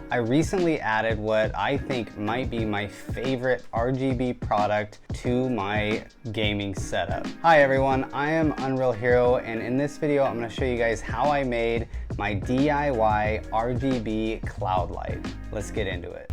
I recently added what I think might be my favorite RGB product to my gaming setup. Hi everyone, I am UnrealHero, and in this video I'm going to show you guys how I made my DIY RGB cloud light. Let's get into it.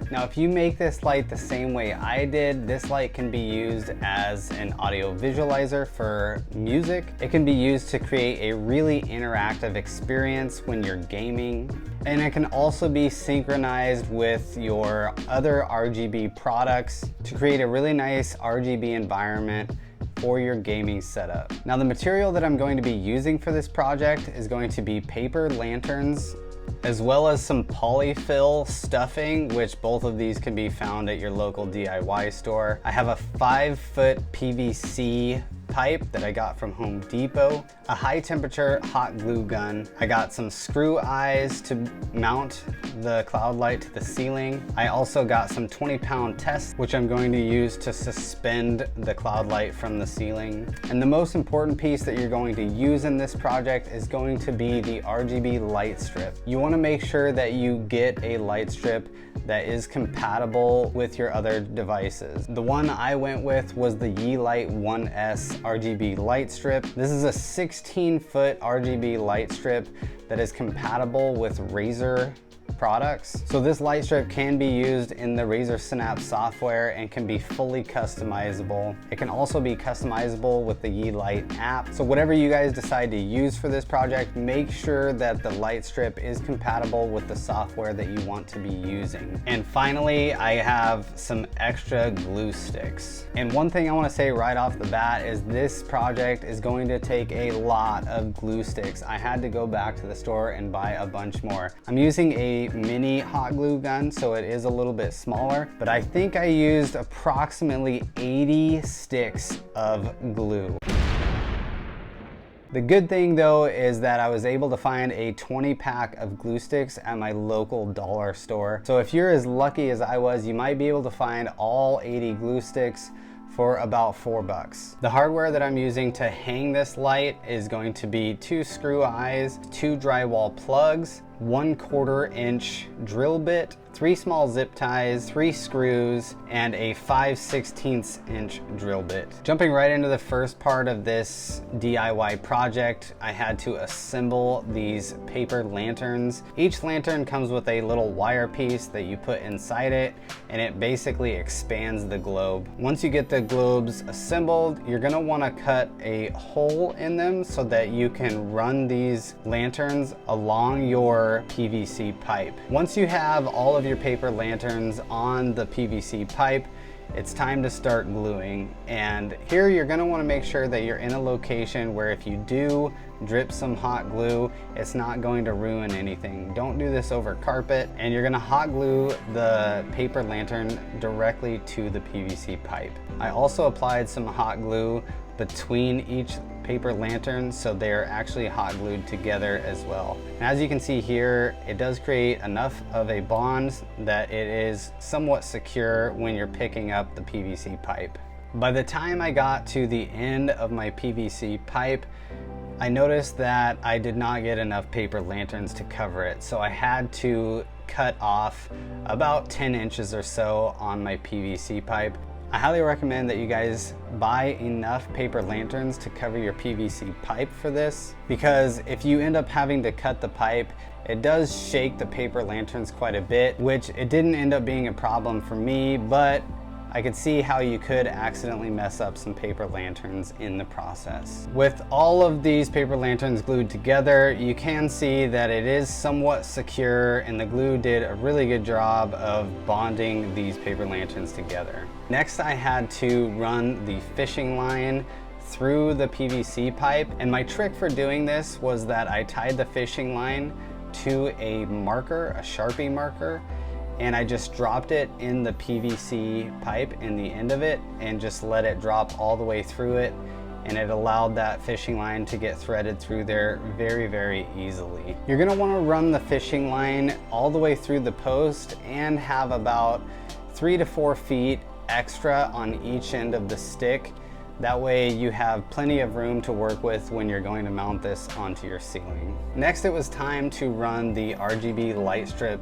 Now, if you make this light the same way I did, this light can be used as an audio visualizer for music. It can be used to create a really interactive experience when you're gaming. And it can also be synchronized with your other RGB products to create a really nice RGB environment for your gaming setup. Now, the material that I'm going to be using for this project is going to be paper lanterns, as well as some polyfill stuffing, which both of these can be found at your local DIY store. I have a 5-foot PVC pipe that I got from Home Depot, a high temperature hot glue gun. I got some screw eyes to mount the cloud light to the ceiling. I also got some 20-pound tests, which I'm going to use to suspend the cloud light from the ceiling. And the most important piece that you're going to use in this project is going to be the RGB light strip. You want to make sure that you get a light strip that is compatible with your other devices. The one I went with was the Yeelight 1S RGB light strip. This is a 16-foot RGB light strip that is compatible with Razer products. So this light strip can be used in the Razer Synapse software and can be fully customizable. It can also be customizable with the Yeelight app. So whatever you guys decide to use for this project, make sure that the light strip is compatible with the software that you want to be using. And finally, I have some extra glue sticks. And one thing I want to say right off the bat is this project is going to take a lot of glue sticks. I had to go back to the store and buy a bunch more. I'm using a mini hot glue gun, so it is a little bit smaller, but I think I used approximately 80 sticks of glue. The good thing though is that I was able to find a 20-pack of glue sticks at my local dollar store. So if you're as lucky as I was, you might be able to find all 80 glue sticks for about $4. The hardware that I'm using to hang this light is going to be 2 screw eyes, 2 drywall plugs, 1/4 inch drill bit, 3 small zip ties, 3 screws, and a 5/16 inch drill bit. Jumping right into the first part of this DIY project, I had to assemble these paper lanterns. Each lantern comes with a little wire piece that you put inside it, and it basically expands the globe. Once you get the globes assembled, you're gonna wanna cut a hole in them so that you can run these lanterns along your PVC pipe. Once you have all of your paper lanterns on the PVC pipe, it's time to start gluing. And here you're going to want to make sure that you're in a location where if you do drip some hot glue, it's not going to ruin anything. Don't do this over carpet, and you're going to hot glue the paper lantern directly to the PVC pipe. I also applied some hot glue between each paper lantern so they're actually hot glued together as well. And as you can see here, it does create enough of a bond that it is somewhat secure when you're picking up the PVC pipe. By the time I got to the end of my PVC pipe, I noticed that I did not get enough paper lanterns to cover it, so I had to cut off about 10 inches or so on my PVC pipe. I highly recommend that you guys buy enough paper lanterns to cover your PVC pipe for this, because if you end up having to cut the pipe, it does shake the paper lanterns quite a bit, which it didn't end up being a problem for me, but I could see how you could accidentally mess up some paper lanterns in the process. With all of these paper lanterns glued together, you can see that it is somewhat secure, and the glue did a really good job of bonding these paper lanterns together. Next, I had to run the fishing line through the PVC pipe, and my trick for doing this was that I tied the fishing line to a marker, a Sharpie marker, and I just dropped it in the PVC pipe in the end of it and just let it drop all the way through it, and it allowed that fishing line to get threaded through there very, very easily. You're gonna wanna run the fishing line all the way through the post and have about 3 to 4 feet extra on each end of the stick That way you have plenty of room to work with when you're going to mount this onto your ceiling. Next, it was time to run the RGB light strip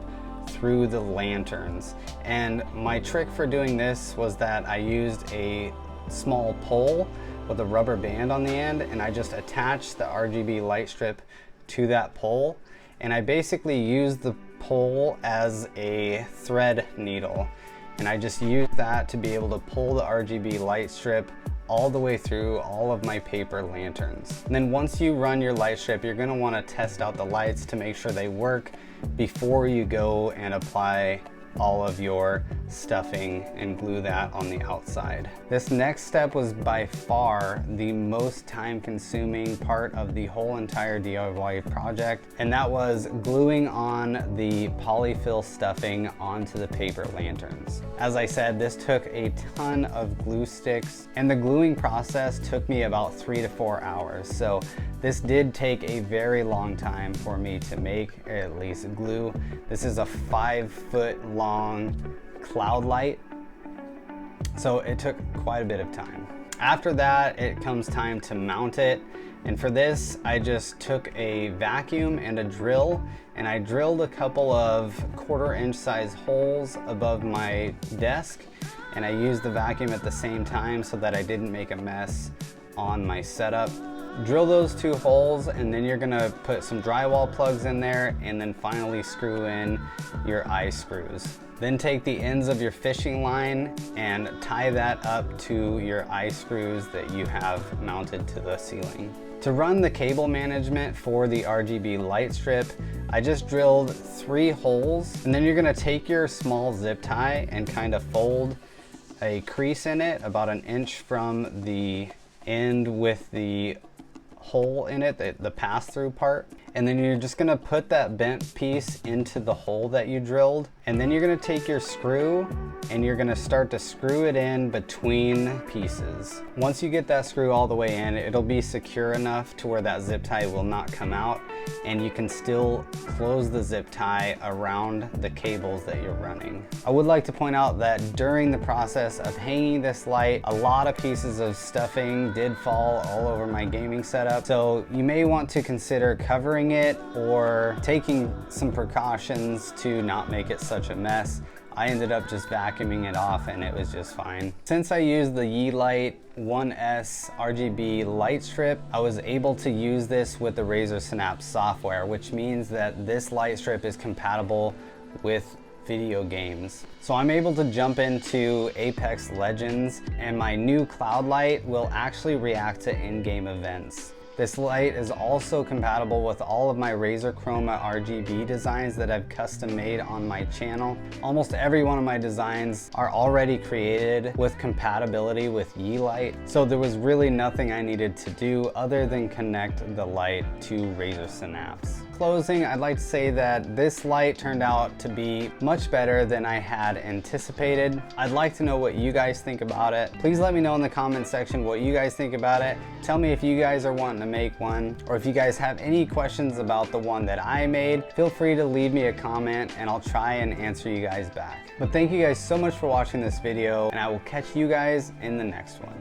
through the lanterns. And my trick for doing this was that I used a small pole with a rubber band on the end, and I just attached the RGB light strip to that pole. And I basically used the pole as a thread needle. And I just used that to be able to pull the RGB light strip all the way through all of my paper lanterns. And then once you run your light strip, you're gonna wanna test out the lights to make sure they work before you go and apply all of your stuffing and glue that on the outside. This next step was by far the most time-consuming part of the whole entire DIY project, and that was gluing on the polyfill stuffing onto the paper lanterns. As I said, this took a ton of glue sticks, and the gluing process took me about 3 to 4 hours. So this did take a very long time for me to make, or at least glue. This is a 5-foot long cloud light, so it took quite a bit of time. After that, it comes time to mount it, and for this I just took a vacuum and a drill, and I drilled a couple of 1/4-inch size holes above my desk, and I used the vacuum at the same time so that I didn't make a mess on my setup. Drill those 2 holes, and then you're gonna put some drywall plugs in there, and then finally screw in your eye screws. Then take the ends of your fishing line and tie that up to your eye screws that you have mounted to the ceiling. To run the cable management for the RGB light strip, I just drilled 3 holes, and then you're gonna take your small zip tie and kind of fold a crease in it about 1 inch from the end with the hole in it, the pass-through part. And then you're just gonna put that bent piece into the hole that you drilled. And then you're gonna take your screw and you're gonna start to screw it in between pieces. Once you get that screw all the way in, it'll be secure enough to where that zip tie will not come out, and you can still close the zip tie around the cables that you're running. I would like to point out that during the process of hanging this light, a lot of pieces of stuffing did fall all over my gaming setup. So you may want to consider covering it or taking some precautions to not make it such a mess. I ended up just vacuuming it off and it was just fine. Since I used the Yeelight 1S RGB light strip, I was able to use this with the Razer Synapse software, which means that this light strip is compatible with video games. So I'm able to jump into Apex Legends, and my new cloud light will actually react to in-game events. This light is also compatible with all of my Razer Chroma RGB designs that I've custom made on my channel. Almost every one of my designs are already created with compatibility with Yeelight, so there was really nothing I needed to do other than connect the light to Razer Synapse. Closing, I'd like to say that this light turned out to be much better than I had anticipated. I'd like to know what you guys think about it. Please let me know in the comment section what you guys think about it. Tell me if you guys are wanting to make one, or if you guys have any questions about the one that I made, feel free to leave me a comment and I'll try and answer you guys back. But thank you guys so much for watching this video, and I will catch you guys in the next one.